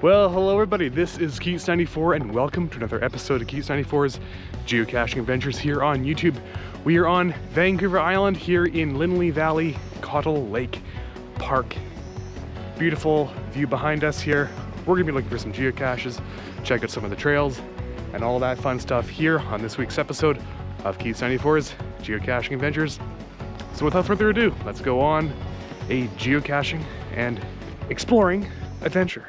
Well, hello everybody, this is Keats94 and welcome to another episode of Keats94's geocaching adventures here on YouTube. We are on Vancouver Island here in Linley Valley, Cottle Lake Park. Beautiful view behind us here. We're gonna be looking for some geocaches, check out some of the trails, and all that fun stuff here on this week's episode of Keats94's geocaching adventures. So without further ado, let's go on a geocaching and exploring adventure.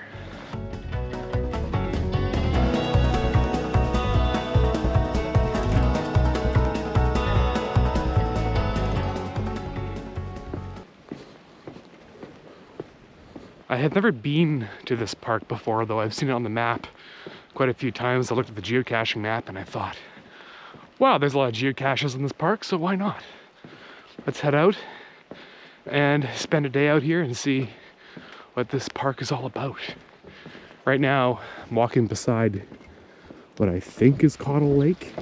I had never been to this park before, though I've seen it on the map quite a few times. I looked at the geocaching map and I thought, wow, there's a lot of geocaches in this park, so why not? Let's head out and spend a day out here and see what this park is all about. Right now, I'm walking beside what I think is Cottle Lake,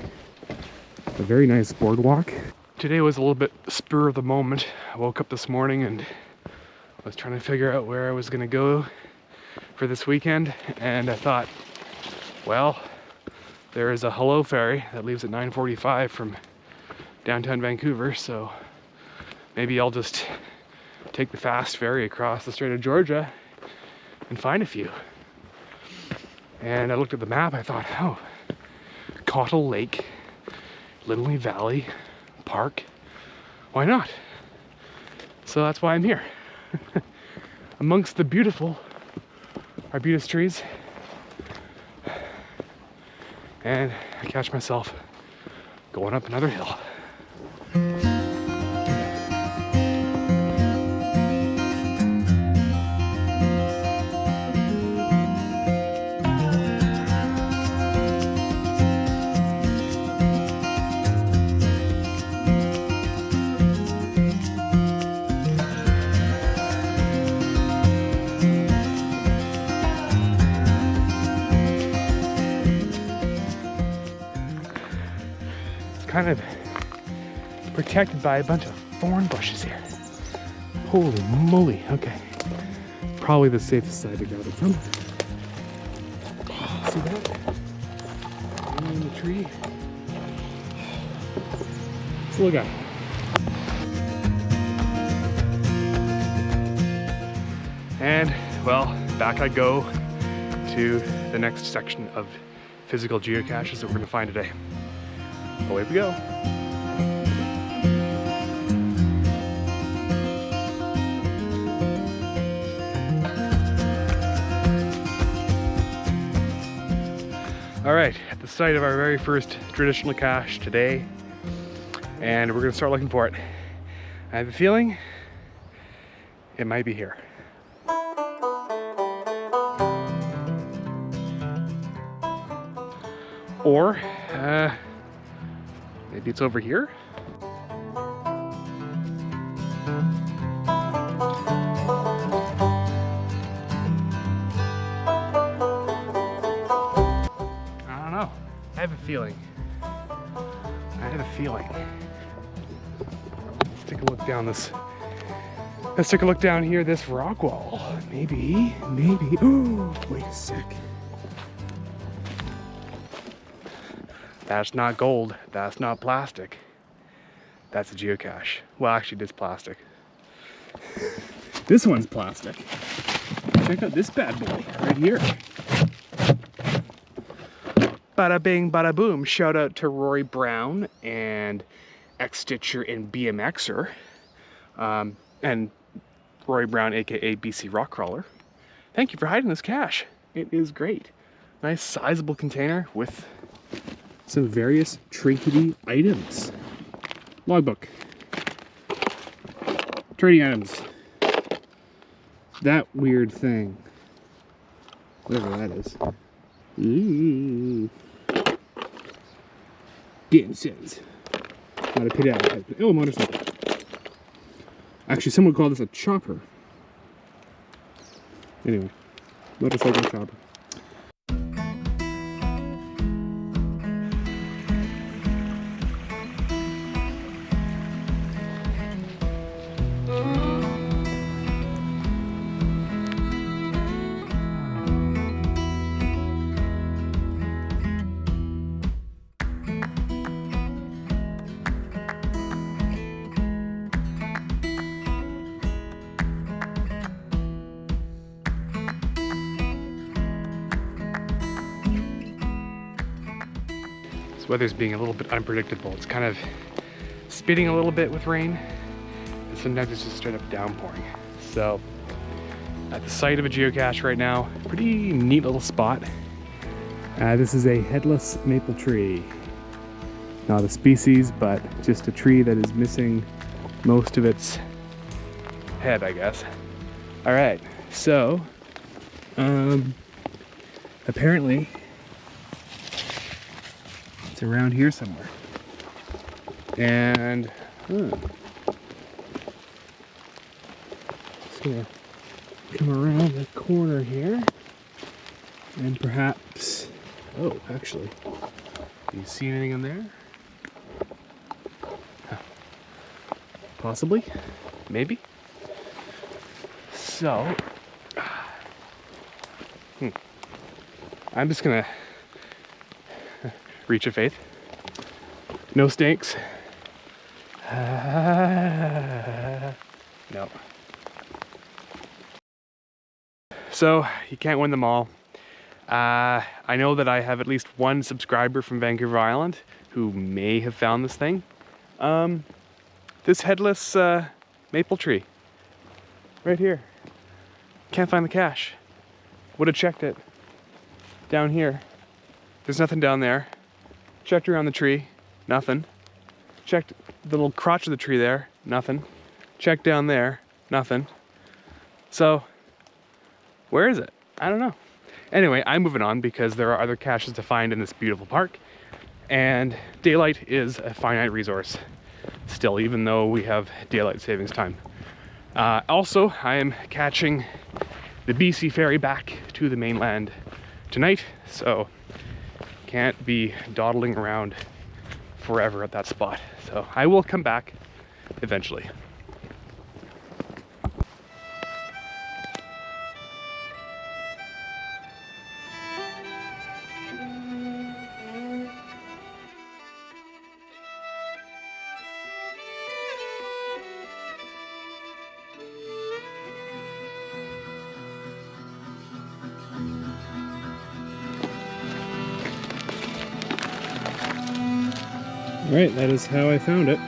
a very nice boardwalk. Today was a little bit spur of the moment. I woke up this morning and I was trying to figure out where I was gonna go for this weekend, and I thought, well, there is a hello ferry that leaves at 9:45 from downtown Vancouver, so maybe I'll just take the fast ferry across the Strait of Georgia and find a few. And I looked at the map, I thought, oh, Cottle Lake, Linley Valley Park, why not? So that's why I'm here. Amongst the beautiful arbutus trees, and I catch myself going up another hill. Kind of protected by a bunch of thorn bushes here. Holy moly, okay. Probably the safest side to grab it from. See that? In the tree. Let's look at it. And, well, back I go to the next section of physical geocaches that we're going to find today. Away we go. All right, at the site of our very first traditional cache today, and we're gonna start looking for it. I have a feeling it might be here. Or, maybe it's over here? I don't know. I have a feeling. Let's take a look down this. Let's take a look down here, this rock wall. Maybe. Oh, wait a sec. That's not gold, that's not plastic. That's a geocache. Well, actually, it's plastic. This one's plastic. Check out this bad boy right here. Bada bing, bada boom. Shout out to Rory Brown and X-Stitcher and BMXer. And Rory Brown, aka BC Rockcrawler. Thank you for hiding this cache. It is great. Nice sizable container with some various trinkety items. Logbook. Trading items. That weird thing. Whatever that is. Ooh. Getting sense. Not a pit out. Oh, a motorcycle. Actually, someone called this a chopper. Anyway, motorcycle chopper. weather's being a little bit unpredictable. It's kind of spitting a little bit with rain, and sometimes it's just straight up downpouring. So, at the site of a geocache right now, pretty neat little spot. This is a headless maple tree. Not a species, but just a tree that is missing most of its head, I guess. All right, so apparently it's around here somewhere. And just gonna come around the corner here and perhaps, oh, actually, do you see anything in there? Huh. Possibly, maybe. So, I'm just gonna reach of faith. No stinks. No. So, you can't win them all. I know that I have at least one subscriber from Vancouver Island who may have found this thing. This headless maple tree. Right here. Can't find the cache. Would have checked it. Down here. There's nothing down there. Checked around the tree. Nothing. Checked the little crotch of the tree there. Nothing. Checked down there. Nothing. So, where is it? I don't know. Anyway, I'm moving on because there are other caches to find in this beautiful park. And daylight is a finite resource still, even though we have daylight savings time. Also, I am catching the BC ferry back to the mainland tonight, so can't be dawdling around forever at that spot. So I will come back eventually. Right, that is how I found it.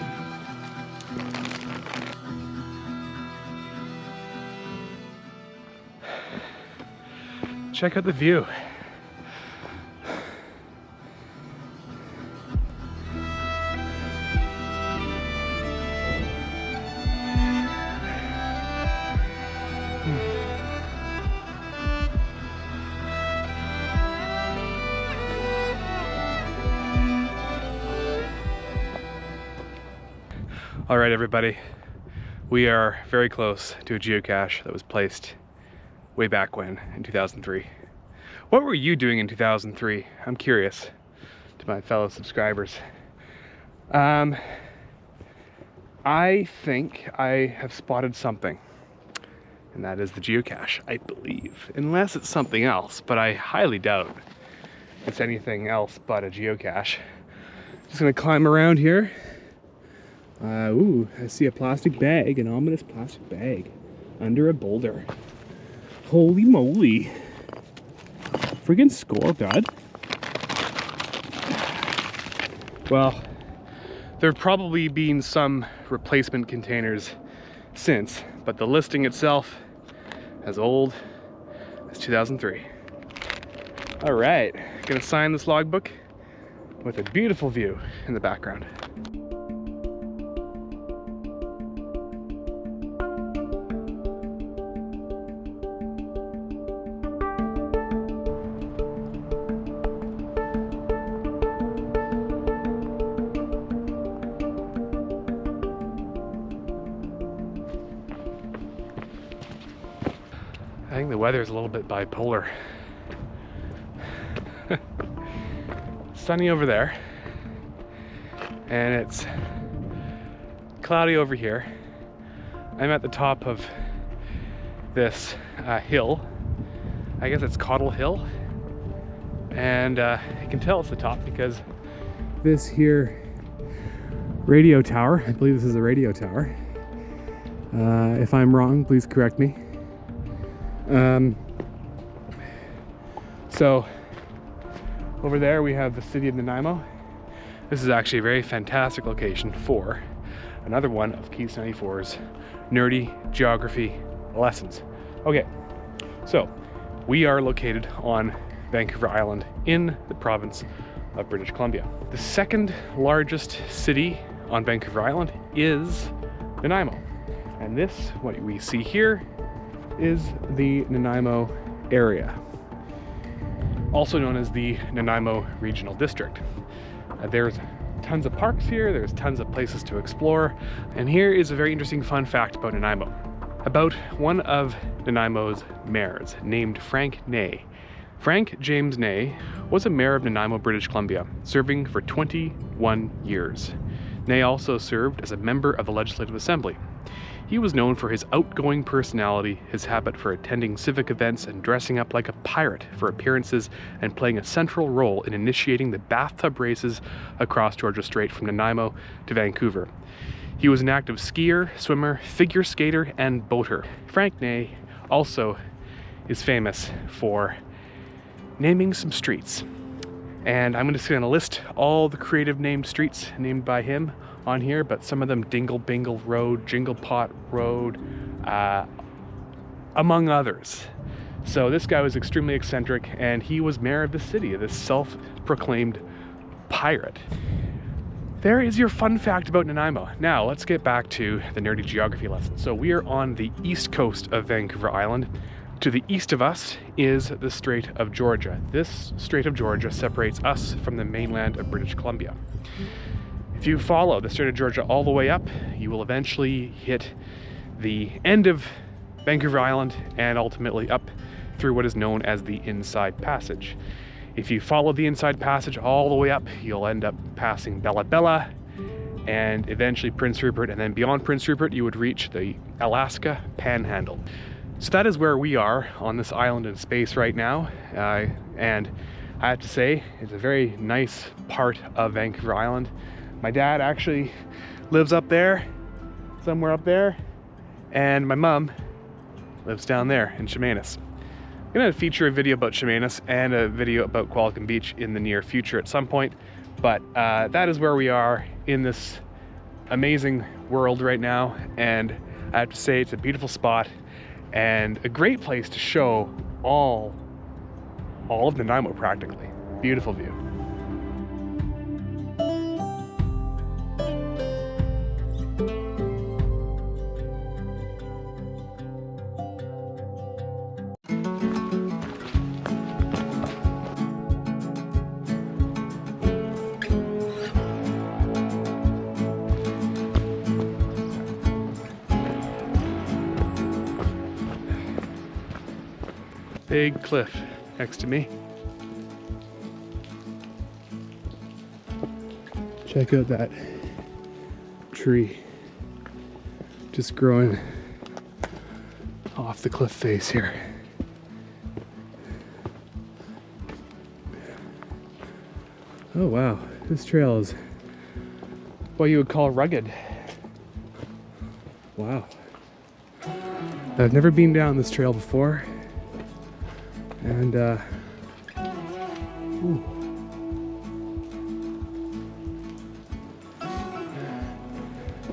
Check out the view. All right, everybody, we are very close to a geocache that was placed way back when, in 2003. What were you doing in 2003? I'm curious, to my fellow subscribers. I think I have spotted something, and that is the geocache, I believe. Unless it's something else, but I highly doubt it's anything else but a geocache. Just gonna climb around here. Ooh, I see a plastic bag, an ominous plastic bag, under a boulder. Holy moly. Friggin' score, bud. Well, there have probably been some replacement containers since, but the listing itself as old as 2003. All right, gonna sign this logbook with a beautiful view in the background. I think the weather is a little bit bipolar. Sunny over there, and it's cloudy over here. I'm at the top of this hill. I guess it's Cottle Hill, and you can tell it's the top because this here radio tower, I believe this is a radio tower. If I'm wrong, please correct me. So over there we have the city of Nanaimo. This is actually a very fantastic location for another one of Keys 94's nerdy geography lessons. Okay, so we are located on Vancouver Island in the province of British Columbia. The second largest city on Vancouver Island is Nanaimo. And this, what we see here, is the Nanaimo area, also known as the Nanaimo Regional District. There's tons of parks here, there's tons of places to explore, and here is a very interesting fun fact about Nanaimo. About one of Nanaimo's mayors, named Frank Ney. Frank James Ney was a mayor of Nanaimo, British Columbia, serving for 21 years. Ney also served as a member of the Legislative Assembly. He was known for his outgoing personality, his habit for attending civic events and dressing up like a pirate for appearances, and playing a central role in initiating the bathtub races across Georgia Strait from Nanaimo to Vancouver. He was an active skier, swimmer, figure skater, and boater. Frank Ney also is famous for naming some streets. And I'm just gonna list all the creative named streets named by him on here, but some of them: Dingle Bingle Road, Jingle Pot Road, among others. So this guy was extremely eccentric, and he was mayor of the city, this self-proclaimed pirate. There is your fun fact about Nanaimo. Now let's get back to the nerdy geography lesson. So we are on the east coast of Vancouver Island. To the east of us is the Strait of Georgia. This Strait of Georgia separates us from the mainland of British Columbia. If you follow the Strait of Georgia all the way up, you will eventually hit the end of Vancouver Island and ultimately up through what is known as the Inside Passage. If you follow the Inside Passage all the way up, you'll end up passing Bella Bella and eventually Prince Rupert, and then beyond Prince Rupert you would reach the Alaska Panhandle. So that is where we are on this island in space right now, and I have to say it's a very nice part of Vancouver Island. My dad actually lives up there, somewhere up there, and my mom lives down there in Chemainus. I'm gonna feature a video about Chemainus and a video about Qualicum Beach in the near future at some point, but that is where we are in this amazing world right now, and I have to say it's a beautiful spot and a great place to show all of Nanaimo practically. Beautiful view. Big cliff next to me. Check out that tree just growing off the cliff face here. Oh wow, this trail is what you would call rugged. Wow. I've never been down this trail before. And I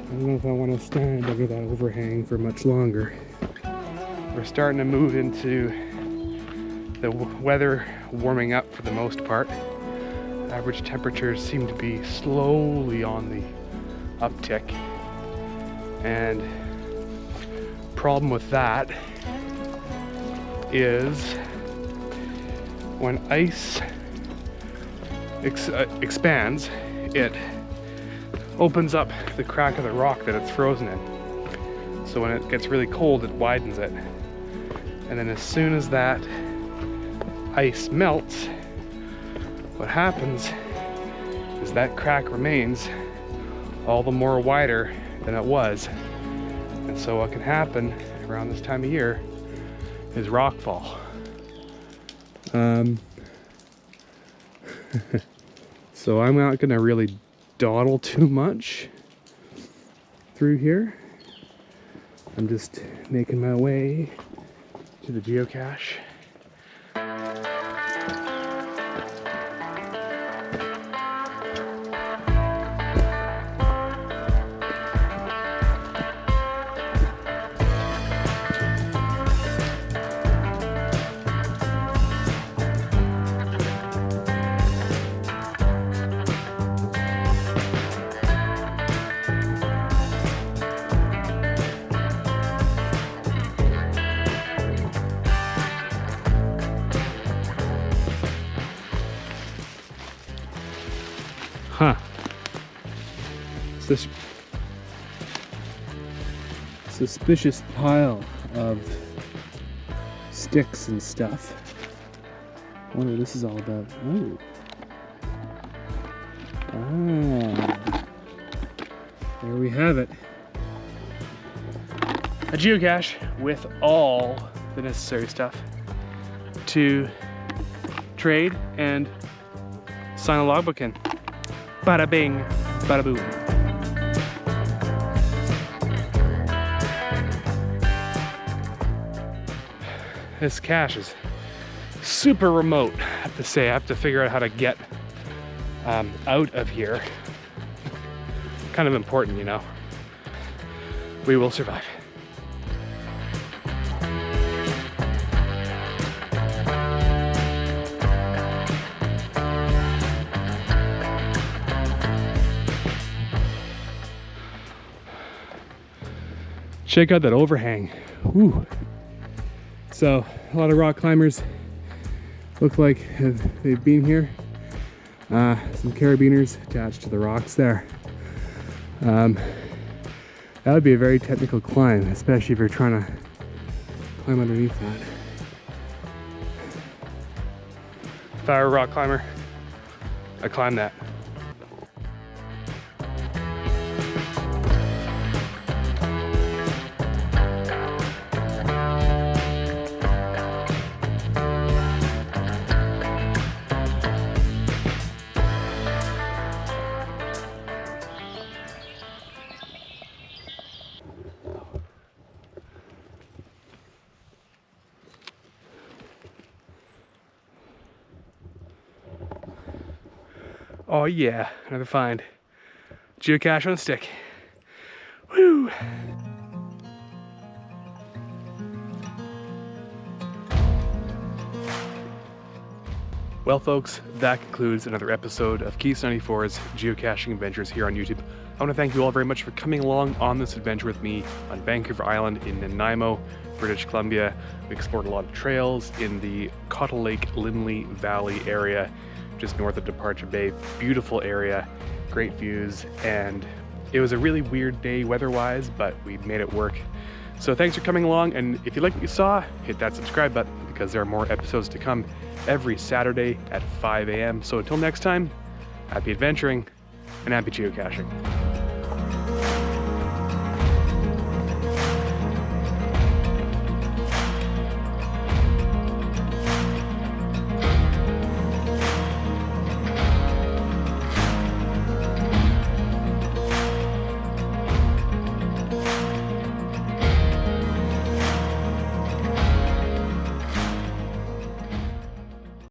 don't know if I want to stand under that overhang for much longer. We're starting to move into the weather warming up for the most part. Average temperatures seem to be slowly on the uptick. And problem with that is when ice expands, it opens up the crack of the rock that it's frozen in. So when it gets really cold, it widens it. And then as soon as that ice melts, what happens is that crack remains all the more wider than it was. And so what can happen around this time of year is rockfall. So I'm not gonna really dawdle too much through here. I'm just making my way to the geocache. this suspicious pile of sticks and stuff. I wonder what this is all about. Oh. Ah. There we have it. A geocache with all the necessary stuff to trade and sign a logbook in. Bada bing, bada boom. This cache is super remote, I have to say. I have to figure out how to get out of here. Kind of important, you know. We will survive. Check out that overhang. Woo. So a lot of rock climbers look like they've been here. Some carabiners attached to the rocks there. That would be a very technical climb, especially if you're trying to climb underneath that. If I were a rock climber, I'd climb that. Oh yeah, another find. Geocache on a stick. Woo! Well folks, that concludes another episode of Keys 94's geocaching adventures here on YouTube. I want to thank you all very much for coming along on this adventure with me on Vancouver Island in Nanaimo, British Columbia. We explored a lot of trails in the Cottle Lake Linley Valley area, just north of Departure Bay. Beautiful area, great views, and it was a really weird day weather-wise, but we made it work. So thanks for coming along, and if you like what you saw, hit that subscribe button because there are more episodes to come every Saturday at 5 a.m. So until next time, happy adventuring and happy geocaching.